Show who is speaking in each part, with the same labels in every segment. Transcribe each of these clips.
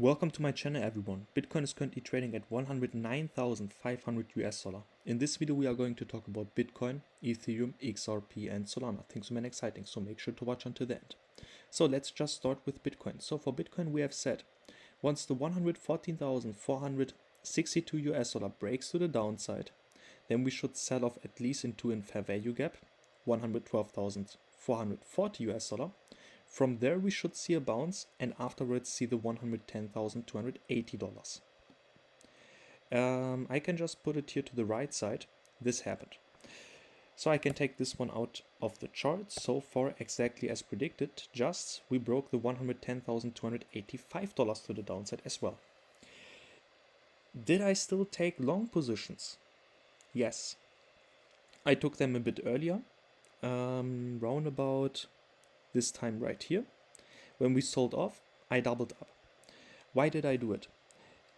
Speaker 1: Welcome to my channel everyone. Bitcoin is currently trading at 109,500 US dollar. In this video we are going to talk about Bitcoin, Ethereum, XRP and Solana. Things remain exciting, so make sure to watch until the end. So let's just start with Bitcoin. So for Bitcoin we have said once the 114,462 US dollar breaks to the downside, then we should sell off at least into a fair value gap, 112,440 US dollar. From there we should see a bounce and afterwards see the $110,280. I can just put it here to the right side. This happened. So I can take this one out of the chart. So far, exactly as predicted, just we broke the $110,285 to the downside as well. Did I still take long positions? Yes. I took them a bit earlier, round about this time right here. When we sold off, I doubled up. Why did I do it?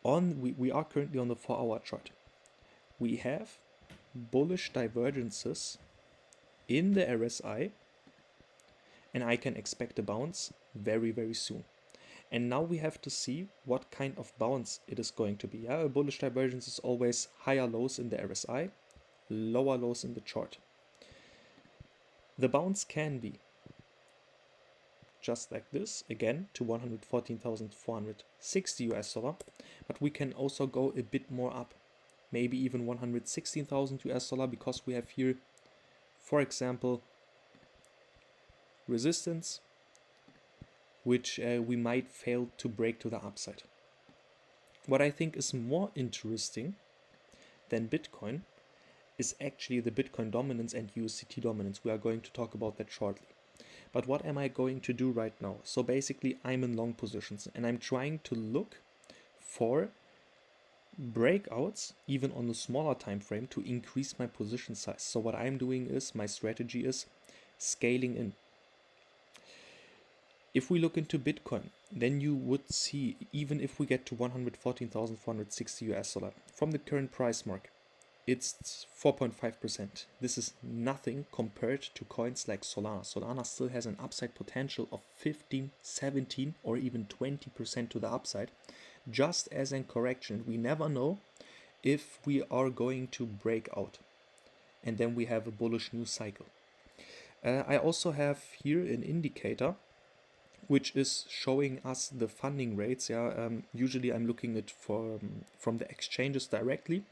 Speaker 1: We are currently on the 4-hour chart. We have bullish divergences in the RSI and I can expect a bounce very, very soon. And now we have to see what kind of bounce it is going to be. A bullish divergence is always higher lows in the RSI, lower lows in the chart. The bounce can be just like this, again to 114,460 US dollar, but we can also go a bit more up, maybe even 116,000 US dollar, because we have here, for example, resistance, which we might fail to break to the upside. What I think is more interesting than Bitcoin is actually the Bitcoin dominance and USDT dominance. We are going to talk about that shortly. But what am I going to do right now? So basically I'm in long positions and I'm trying to look for breakouts even on a smaller time frame to increase my position size. So what I'm doing is, my strategy is scaling in. If we look into Bitcoin, then you would see, even if we get to 114,460 US dollar from the current price mark, it's 4.5%. This is nothing compared to coins like Solana. Solana still has an upside potential of 15, 17 or even 20% to the upside. Just as in correction, we never know if we are going to break out. And then we have a bullish news cycle. I also have here an indicator which is showing us the funding rates. Usually I'm looking at from the exchanges directly.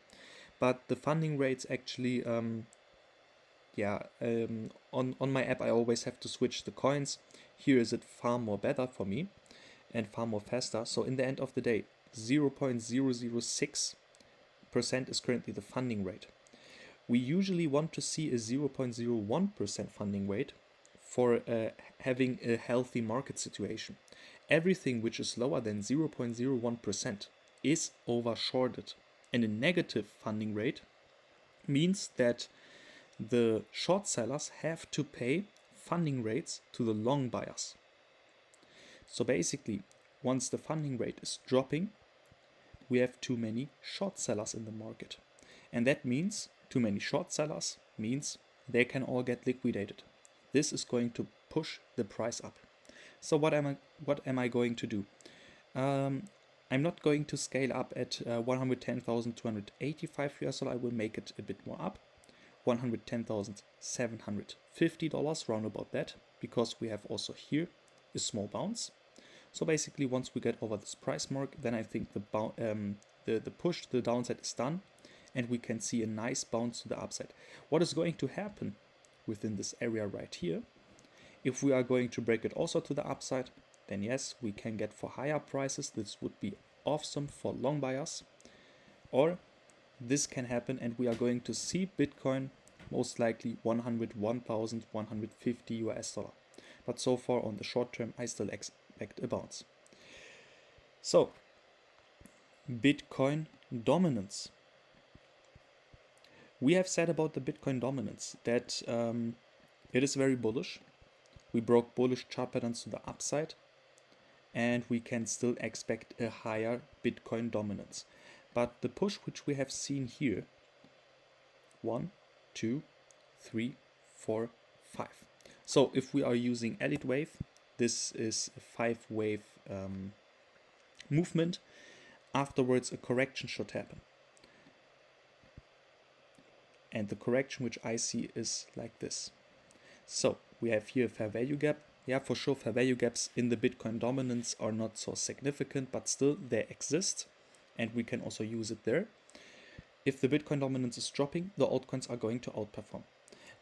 Speaker 1: But the funding rates actually, on my app, I always have to switch the coins. Here is it far more better for me and far more faster. So in the end of the day, 0.006% is currently the funding rate. We usually want to see a 0.01% funding rate for having a healthy market situation. Everything which is lower than 0.01% is overshorted. And a negative funding rate means that the short sellers have to pay funding rates to the long buyers. So basically, once the funding rate is dropping, we have too many short sellers in the market. And that means too many short sellers means they can all get liquidated. This is going to push the price up. So what am I going to do? I'm not going to scale up at 110,285 US dollar. I will make it a bit more up, $110,750, round about that, because we have also here a small bounce. So basically, once we get over this price mark, then I think the push to the downside is done, and we can see a nice bounce to the upside. What is going to happen within this area right here? If we are going to break it also to the upside, then yes, we can get for higher prices. This would be awesome for long buyers. Or this can happen and we are going to see Bitcoin most likely 101,150 US dollar. But so far on the short term, I still expect a bounce. So, Bitcoin dominance. We have said about the Bitcoin dominance that it is very bullish. We broke bullish chart patterns to the upside. And we can still expect a higher Bitcoin dominance. But the push which we have seen here, 1, 2, 3, 4, 5. So if we are using Elite Wave, this is a 5-wave movement. Afterwards, a correction should happen. And the correction which I see is like this. So we have here a fair value gap. Yeah, for sure, fair value gaps in the Bitcoin dominance are not so significant, but still they exist and we can also use it there. If the Bitcoin dominance is dropping, the altcoins are going to outperform.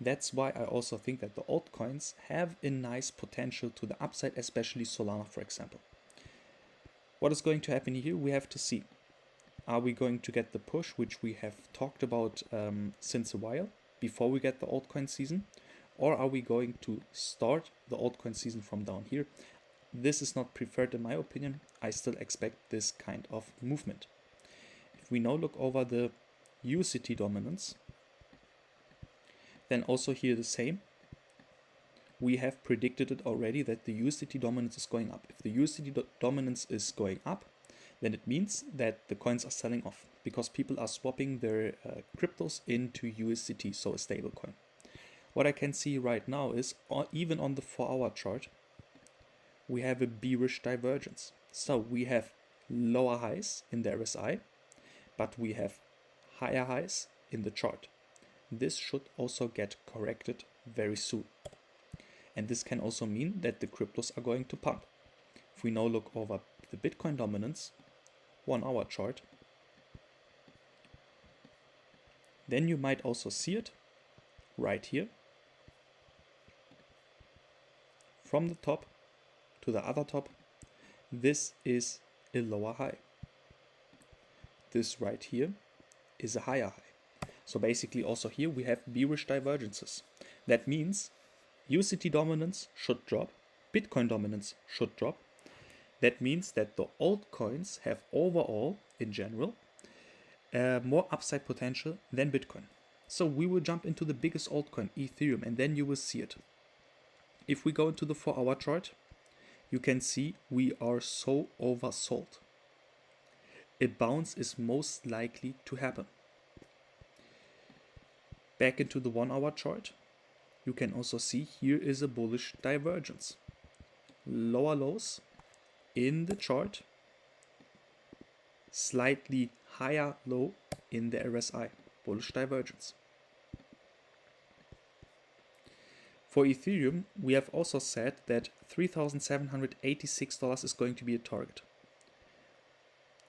Speaker 1: That's why I also think that the altcoins have a nice potential to the upside, especially Solana, for example. What is going to happen here? We have to see. Are we going to get the push, which we have talked about since a while, before we get the altcoin season? Or are we going to start the altcoin season from down here? This is not preferred in my opinion. I still expect this kind of movement. If we now look over the USDT dominance, then also here the same. We have predicted it already that the USDT dominance is going up. If the USDT dominance is going up, then it means that the coins are selling off because people are swapping their cryptos into USDT, so a stable coin. What I can see right now is, even on the 4-hour chart, we have a bearish divergence. So we have lower highs in the RSI, but we have higher highs in the chart. This should also get corrected very soon. And this can also mean that the cryptos are going to pump. If we now look over the Bitcoin dominance, 1-hour chart, then you might also see it right here. From the top to the other top, this is a lower high. This right here is a higher high. So basically also here we have bearish divergences. That means USDT dominance should drop, Bitcoin dominance should drop. That means that the altcoins have overall, in general, more upside potential than Bitcoin. So we will jump into the biggest altcoin, Ethereum, and then you will see it. If we go into the 4-hour chart, you can see we are so oversold. A bounce is most likely to happen. Back into the 1-hour chart, you can also see here is a bullish divergence. Lower lows in the chart, slightly higher low in the RSI, bullish divergence. For Ethereum, we have also said that $3,786 is going to be a target.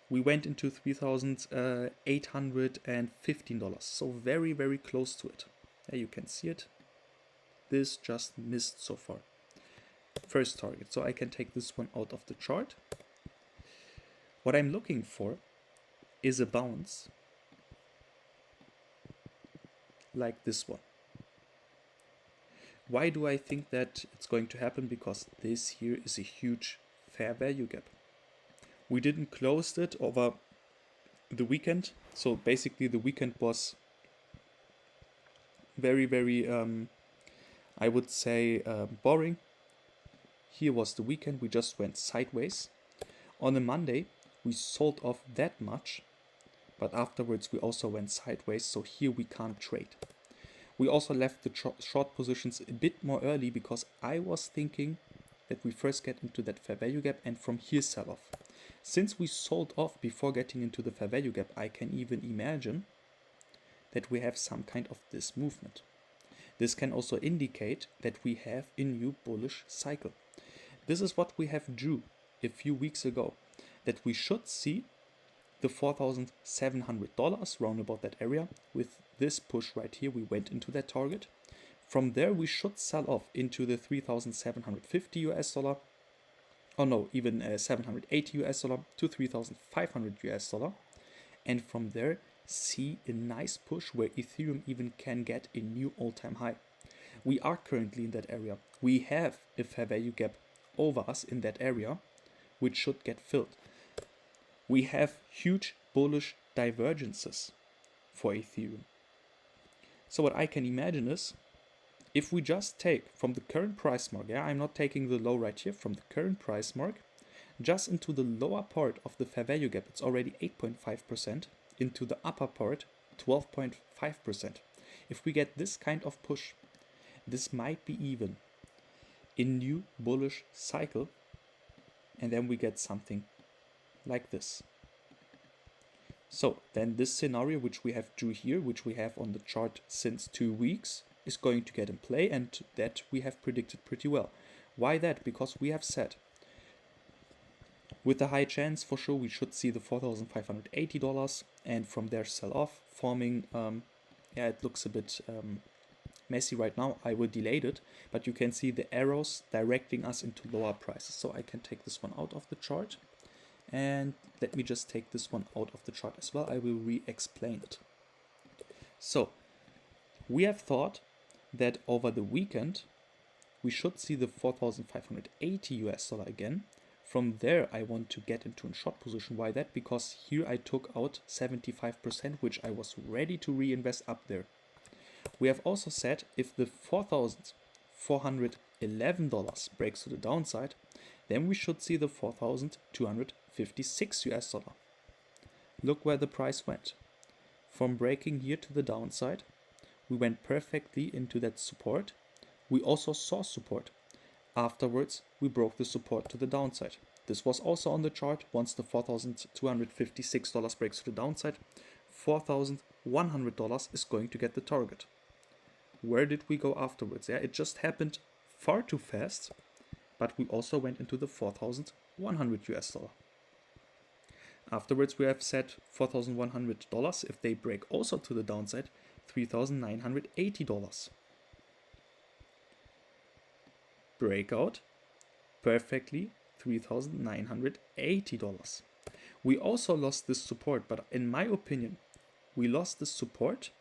Speaker 1: We went into $3,815, so very, very close to it. There you can see it. This just missed so far. First target, so I can take this one out of the chart. What I'm looking for is a bounce like this one. Why do I think that it's going to happen? Because this here is a huge fair value gap. We didn't close it over the weekend. So basically the weekend was very, very, I would say, boring. Here was the weekend. We just went sideways. On a Monday, we sold off that much. But afterwards, we also went sideways. So here we can't trade. We also left the short positions a bit more early because I was thinking that we first get into that fair value gap and from here sell off. Since we sold off before getting into the fair value gap, I can even imagine that we have some kind of this movement. This can also indicate that we have a new bullish cycle. This is what we have drew a few weeks ago, that we should see the $4,700 round about that area. With this push right here, we went into that target. From there, we should sell off into the $3,750 or no, even $780 to $3,500, and from there see a nice push where Ethereum even can get a new all-time high. We are currently in that area. We have a fair value gap over us in that area, which should get filled. We have huge bullish divergences for Ethereum. So what I can imagine is, if we just take from the current price mark, I'm not taking the low right here, from the current price mark, just into the lower part of the fair value gap, it's already 8.5%, into the upper part, 12.5%. If we get this kind of push, this might be even a new bullish cycle, and then we get something like this. So then this scenario which we have drew here, which we have on the chart since 2 weeks, is going to get in play, and that we have predicted pretty well. Why that? Because we have said with a high chance for sure we should see the $4,580 and from there sell off, forming, it looks a bit messy right now. I will delete it, but you can see the arrows directing us into lower prices. So I can take this one out of the chart, and let me just take this one out of the chart as well. I will re-explain it. So we have thought that over the weekend we should see the 4,580 US dollar again. From there I want to get into a short position. Why that? Because here I took out 75%, which I was ready to reinvest up there. We have also said if the $4,411 breaks to the downside, then we should see the 4,256 US dollar. Look where the price went. From breaking here to the downside, we went perfectly into that support. We also saw support. Afterwards, we broke the support to the downside. This was also on the chart. Once the $4,256 breaks to the downside, $4,100 is going to get the target. Where did we go afterwards? Yeah, it just happened far too fast, but we also went into the 4,100 US dollar. Afterwards, we have set $4,100. If they break also to the downside, $3,980. Breakout, perfectly, $3,980. We also lost this support, but in my opinion, we lost this support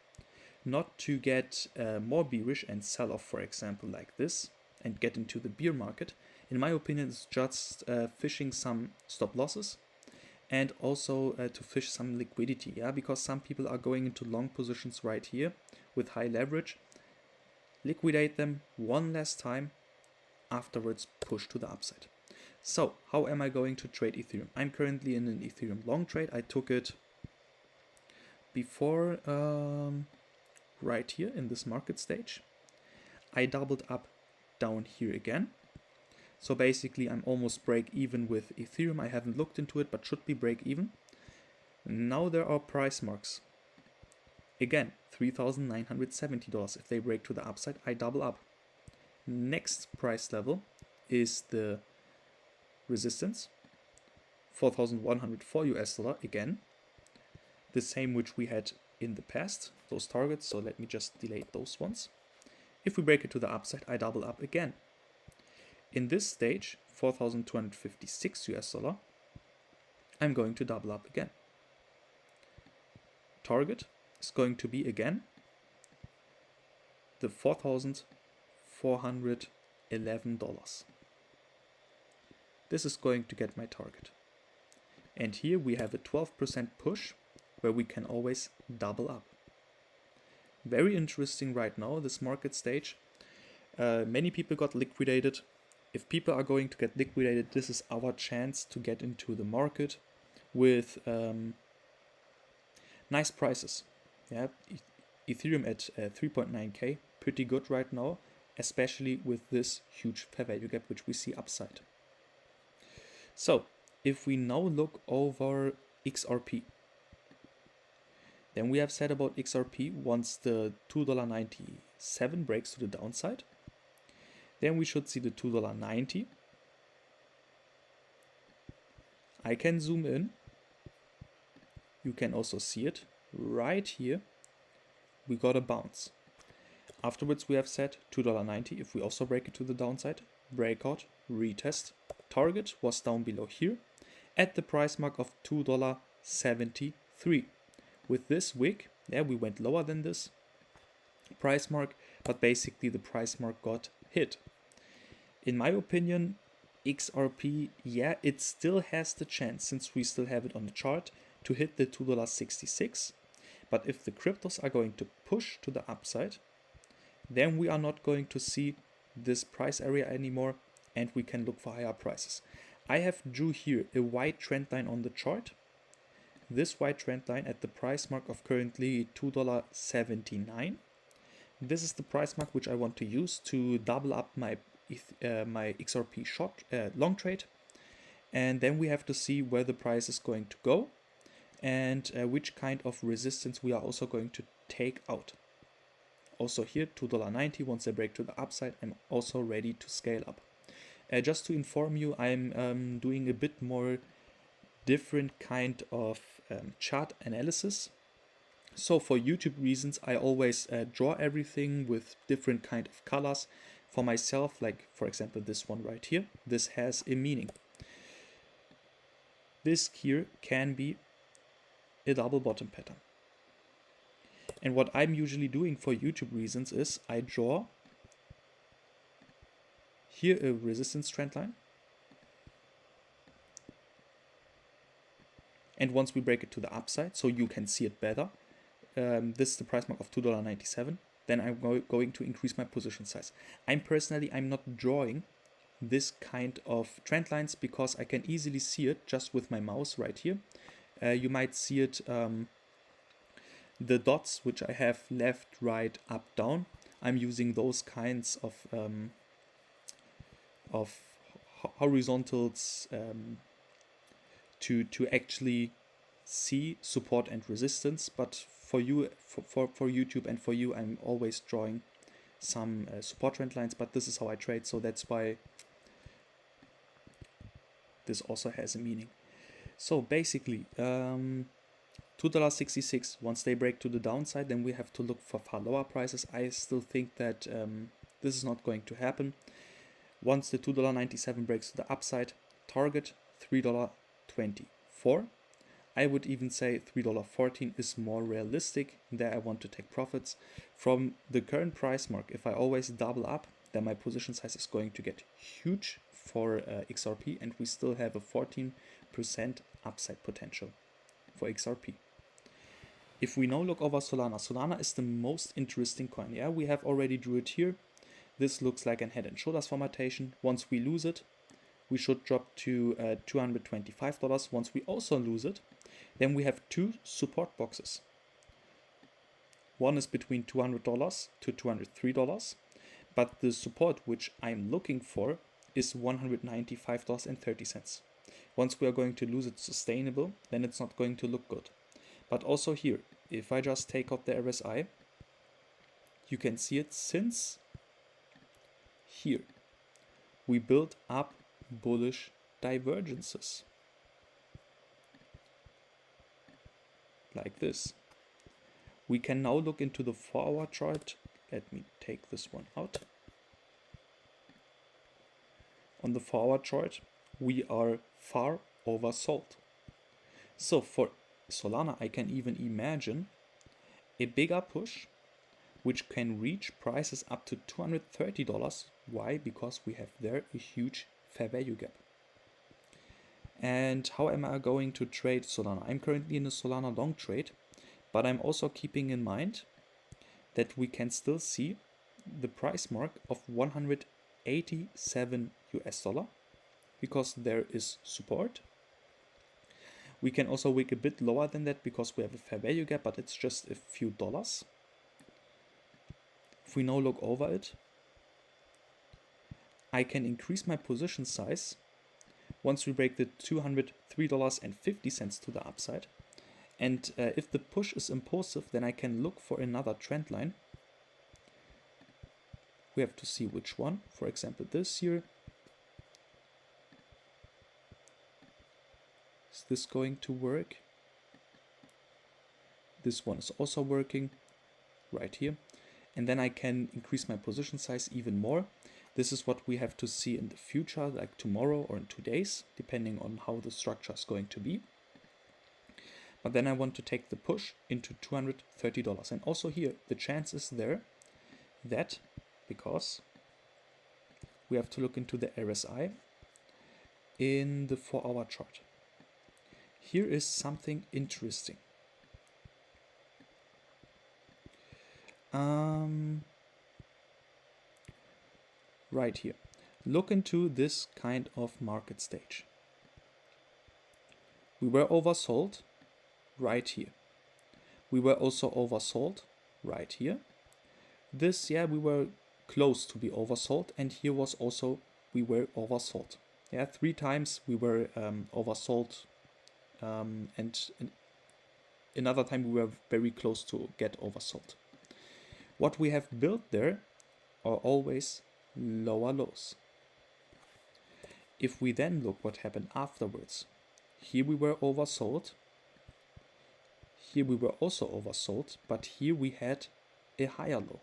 Speaker 1: not to get more bearish and sell off, for example, like this, and get into the bear market. In my opinion, it's just fishing some stop losses, and also to fish some liquidity, yeah, because some people are going into long positions right here with high leverage. Liquidate them one last time, afterwards push to the upside. So how am I going to trade Ethereum? I'm currently in an Ethereum long trade. I took it before right here in this market stage. I doubled up down here again. So basically I'm almost break even with Ethereum. I haven't looked into it, but should be break even. Now there are price marks. Again, $3,970. If they break to the upside, I double up. Next price level is the resistance, 4,104 US dollar again. The same which we had in the past, those targets. So let me just delete those ones. If we break it to the upside, I double up again. In this stage, 4,256 US dollar, I'm going to double up again. Target is going to be again the $4,411. This is going to get my target. And here we have a 12% push where we can always double up. Very interesting right now, this market stage. Many people got liquidated. If people are going to get liquidated, this is our chance to get into the market with nice prices. Yeah, Ethereum at 3.9k, pretty good right now, especially with this huge fair value gap which we see upside. So if we now look over XRP, then we have said about XRP, once the $2.97 breaks to the downside, then we should see the $2.90. I can zoom in. You can also see it right here. We got a bounce. Afterwards, we have set $2.90. If we also break it to the downside, breakout, retest. Target was down below here at the price mark of $2.73. With this wick, yeah, we went lower than this price mark, but basically the price mark got hit. In my opinion, XRP, yeah, it still has the chance, since we still have it on the chart, to hit the $2.66. But if the cryptos are going to push to the upside, then we are not going to see this price area anymore, and we can look for higher prices. I have drew here a white trend line on the chart. This white trend line at the price mark of currently $2.79. This is the price mark which I want to use to double up my XRP short long trade. And then we have to see where the price is going to go and which kind of resistance we are also going to take out. Also here, $2.90, once they break to the upside, I'm also ready to scale up. Just to inform you, I'm doing a bit more different kind of chart analysis. So for YouTube reasons, I always draw everything with different kind of colors. For myself, like for example this one right here, this has a meaning. This here can be a double bottom pattern. And what I'm usually doing for YouTube reasons is I draw here a resistance trend line. And once we break it to the upside, so you can see it better, this is the price mark of $2.97, then I'm going to increase my position size. I'm not drawing this kind of trend lines because I can easily see it just with my mouse right here. You might see it, the dots which I have left, right, up, down. I'm using those kinds of horizontals to actually see support and resistance, but for you, for YouTube and for you, I'm always drawing some support trend lines, but this is how I trade, so that's why this also has a meaning. So basically, $2.66, once they break to the downside, then we have to look for far lower prices. I still think that this is not going to happen. Once the $2.97 breaks to the upside, target $3.24. I would even say $3.14 is more realistic. There I want to take profits. From the current price mark, if I always double up, then my position size is going to get huge for XRP, and we still have a 14% upside potential for XRP. If we now look over Solana, Solana is the most interesting coin. Yeah, we have already drew it here. This looks like an head and shoulders formatation. Once we lose it, we should drop to $225. Once we also lose it, then we have two support boxes. One is between $200 to $203, but the support which I'm looking for is $195.30. Once we are going to lose it sustainable, then it's not going to look good. But also here, if I just take out the RSI, you can see it since here. We build up bullish divergences. Like this. We can now look into the 4-hour chart. Let me take this one out. On the 4-hour chart, we are far oversold. So for Solana, I can even imagine a bigger push, which can reach prices up to $230. Why? Because we have there a huge fair value gap. And how am I going to trade Solana? I'm currently in a Solana long trade, but I'm also keeping in mind that we can still see the price mark of 187 US dollar because there is support. We can also wick a bit lower than that because we have a fair value gap, but it's just a few dollars. If we now look over it, I can increase my position size once we break the $203.50 to the upside. And if the push is impulsive, then I can look for another trend line. We have to see which one. For example, this here. Is this going to work? This one is also working right here. And then I can increase my position size even more. This is what we have to see in the future, like tomorrow or in 2 days, depending on how the structure is going to be. But then I want to take the push into $230. And also here, the chance is there that, because we have to look into the RSI in the 4-hour chart. Here is something interesting. Right here. Look into this kind of market stage. We were oversold right here. We were also oversold right here. This, yeah, we were close to be oversold, and here was also we were oversold. Yeah, 3 times we were oversold, and another time we were very close to get oversold. What we have built there are always lower lows. If we then look what happened afterwards, here we were oversold, here we were also oversold, but here we had a higher low.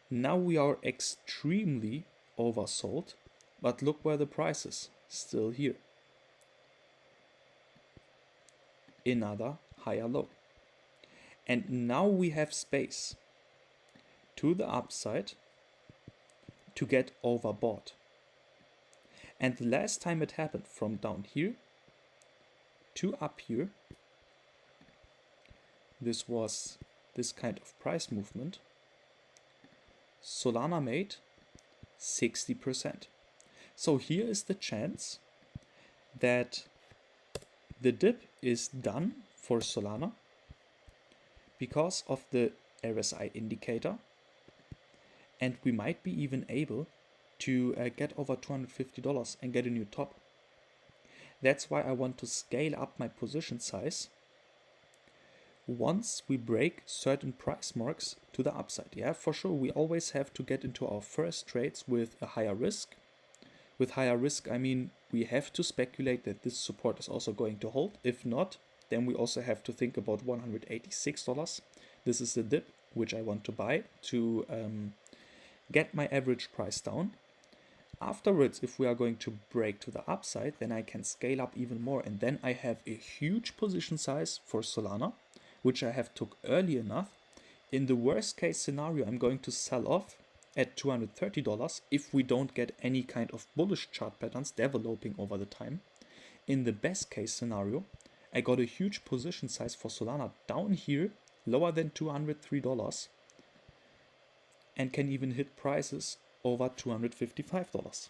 Speaker 1: Now we are extremely oversold, but look where the price is, still here. Another higher low. And now we have space to the upside to get overbought. And the last time it happened, from down here to up here, this was this kind of price movement, Solana made 60%. So here is the chance that the dip is done for Solana because of the RSI indicator, and we might be even able to get over $250 and get a new top. That's why I want to scale up my position size once we break certain price marks to the upside. Yeah, for sure, we always have to get into our first trades with a higher risk. With higher risk, I mean we have to speculate that this support is also going to hold. If not, then we also have to think about $186. This is the dip which I want to buy to get my average price down. Afterwards, if we are going to break to the upside, then I can scale up even more, and then I have a huge position size for Solana, which I have took early enough. In the worst case scenario, I'm going to sell off at $230 if we don't get any kind of bullish chart patterns developing over the time. In the best case scenario, I got a huge position size for Solana down here, lower than $203, and can even hit prices over $255.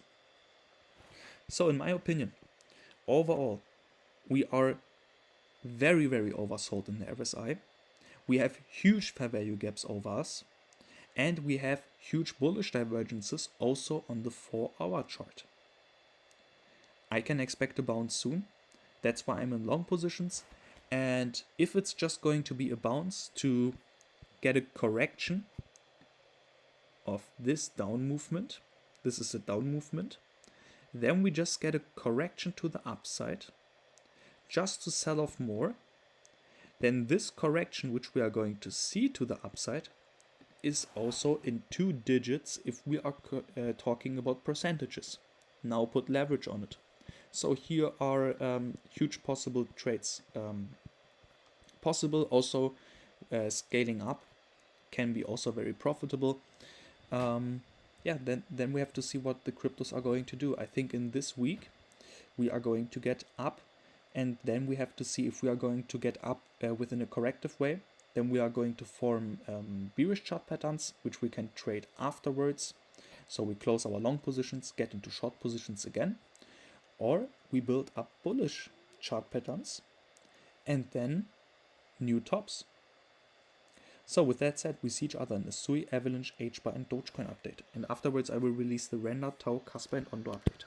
Speaker 1: So in my opinion, overall, we are very, very oversold in the RSI. We have huge fair value gaps over us, and we have huge bullish divergences also on the 4-hour chart. I can expect a bounce soon. That's why I'm in long positions. And if it's just going to be a bounce to get a correction of this down movement, this is a down movement, then we just get a correction to the upside just to sell off more. Then this correction which we are going to see to the upside is also in 2 digits if we are talking about percentages. Now put leverage on it. So here are huge possible trades possible. Also scaling up can be also very profitable. Yeah, then we have to see what the cryptos are going to do. I think in this week we are going to get up, and then we have to see if we are going to get up within a corrective way. Then we are going to form bearish chart patterns, which we can trade afterwards. So we close our long positions, get into short positions again, or we build up bullish chart patterns and then new tops. So with that said, we see each other in the Sui, Avalanche, HBAR and Dogecoin update. And afterwards I will release the Render, Tau, Kaspa and ONDO update.